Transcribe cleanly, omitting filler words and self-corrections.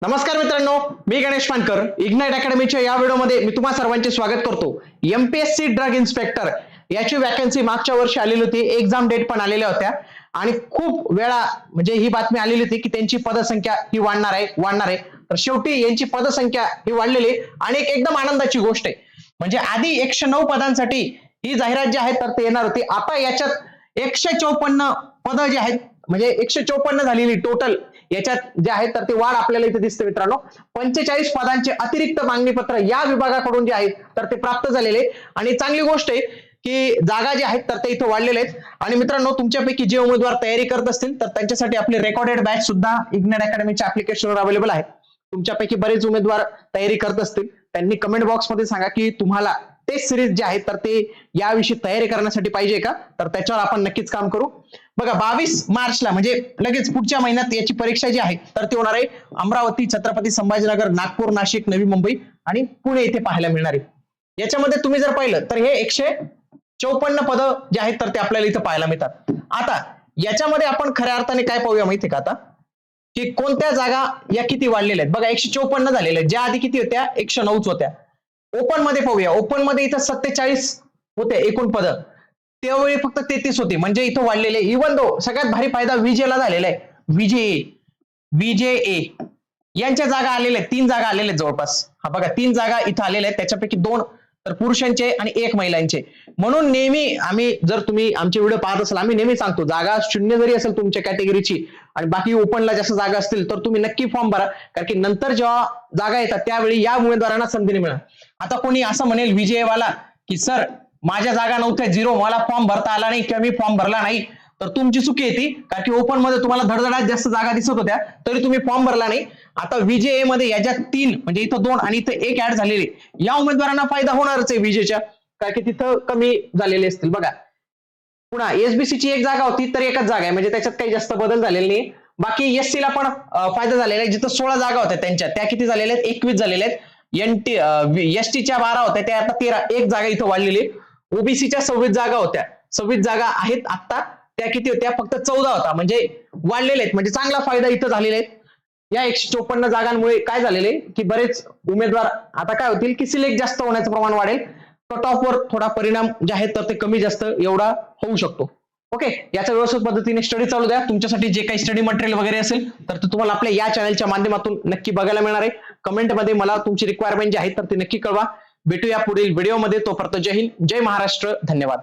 नमस्कार मित्रांनो, मी गणेश मानकर. इग्नाइट अकॅडमीच्या या व्हिडिओमध्ये मी तुम्हा सर्वांचे स्वागत करतो. एमपीएससी ड्रग इन्स्पेक्टर याची वॅकन्सी मागच्या वर्षी आलेली होती, एक्झाम डेट पण आलेल्या होत्या आणि खूप वेळा म्हणजे ही बातमी आलेली होती की त्यांची पदसंख्या ही वाढणार आहे. तर शेवटी यांची पदसंख्या ही वाढलेली आणि एक एकदम आनंदाची गोष्ट आहे. म्हणजे आधी 109 पदांसाठी ही जाहिरात जी आहे तर ते येणार होती. आता याच्यात 154 पदं जी आहेत म्हणजे 154 झालेली टोटल याच्यात जे आहे तर ते वाढ आपल्याला इथे दिसते मित्रांनो. 45 पदांचे अतिरिक्त मागणी पत्र या विभागाकडून जे आहे तर ते प्राप्त झालेले आणि चांगली गोष्ट आहे की जागा जे आहेत तर ते इथे वाढलेले आहेत. आणि मित्रांनो, तुमच्यापैकी जे उमेदवार तयारी करत असतील तर त्यांच्यासाठी आपली रेकॉर्डेड बॅच सुद्धा इग्नाइट अकॅडमीच्या ऍप्लिकेशनवर अवेलेबल आहे. तुमच्यापैकी बरेच उमेदवार तयारी करत असतील, त्यांनी कमेंट बॉक्समध्ये सांगा की तुम्हाला टेस्ट सिरीज जे आहे तर ते याविषयी तयारी करण्यासाठी पाहिजे का, तर त्याच्यावर आपण नक्कीच काम करू. बघा, 22 मार्चला म्हणजे लगेच पुढच्या महिन्यात याची परीक्षा जी आहे तर ती होणार आहे. अमरावती, छत्रपती संभाजीनगर, नागपूर, नाशिक, नवी मुंबई आणि पुणे इथे पाहायला मिळणार आहे. याच्यामध्ये तुम्ही जर पाहिलं तर हे 154 पदं जे आहेत तर ते आपल्याला इथं पाहायला मिळतात. आता याच्यामध्ये आपण खऱ्या अर्थाने काय पाहूया माहिती का, आता की कोणत्या जागा या किती वाढलेल्या आहेत. बघा, 154 झालेल्या आहेत, ज्या आधी किती होत्या 109 होत्या. ओपन मध्ये पाहूया, ओपन मध्ये इथं 47 होते एकूण पद, त्यावेळी फक्त 33 होते, म्हणजे इथं वाढलेले. इव्हन दो सगळ्यात भारी फायदा विजेला झालेला आहे. विजे यांच्या जागा आलेल्या आहेत, 3 जागा आलेल्या आहेत जवळपास. हा बघा, 3 जागा इथं आलेल्या आहेत, त्याच्यापैकी 2 तर पुरुषांचे आणि 1 महिलांचे. म्हणून नेहमी आम्ही, जर तुम्ही आमचे व्हिडिओ पाहत असाल, आम्ही नेहमी सांगतो जागा शून्य जरी असेल तुमच्या कॅटेगरीची आणि बाकी ओपनला जास्त जागा असतील तर तुम्ही नक्की फॉर्म भरा, कारण की नंतर जेव्हा जागा येतात त्यावेळी या उमेदवारांना संधी मिळणार. आता कोणी असं म्हणेल विजयवाला की सर माझ्या जागा नव्हत्या 0, मला फॉर्म भरता आला नाही किंवा मी फॉर्म भरला नाही, तर तुमची चुकी येते, कारण की ओपन मध्ये तुम्हाला धडधडात जास्त जागा दिसत होत्या तरी तुम्ही फॉर्म भरला नाही. आता विजय मध्ये याच्यात 3 म्हणजे इथं 2 आणि इथं 1 ऍड झालेले, या उमेदवारांना फायदा होणारच आहे विजेच्या, कारण की तिथं कमी झालेले असतील. बघा, पुन्हा एसबीसी ची 1 जागा होती तर 1च जागा आहे, म्हणजे त्याच्यात काही जास्त बदल झालेले नाही. बाकी एससी ला पण फायदा झालेला आहे, जिथं 16 जागा होत्या त्यांच्या त्या किती झालेल्या आहेत, 21 झालेल्या आहेत. एसटीच्या 12 होत्या त्या आता 13, 1 जागा इथं वाढलेली. ओबीसीच्या 26 जागा होत्या, 26 जागा आहेत आता, त्या किती होत्या फक्त 14 होता, म्हणजे वाढलेले आहेत, म्हणजे चांगला फायदा इथं झालेला आहे. या 154 जागांमुळे काय झालेले की बरेच उमेदवार आता काय होतील की सिलेक्ट जास्त होण्याचं प्रमाण वाढेल. कट ऑफ वर थोडा परिणाम जे आहे तर ते कमी जास्त एवढा होऊ शकतो. ओके, याच्या व्यवस्थित पद्धतीने स्टडी चालू द्या. तुमच्यासाठी जे काही स्टडी मटेरियल वगैरे असेल तर ते तुम्हाला आपल्या या चॅनलच्या माध्यमातून नक्की बघायला मिळणार आहे. कमेंटमध्ये मला तुमची रिक्वायरमेंट जी आहे तर ती नक्की कळवा. भेटूया पुढील व्हिडिओमध्ये. तोपर्यंत जय हिंद, जय महाराष्ट्र, धन्यवाद.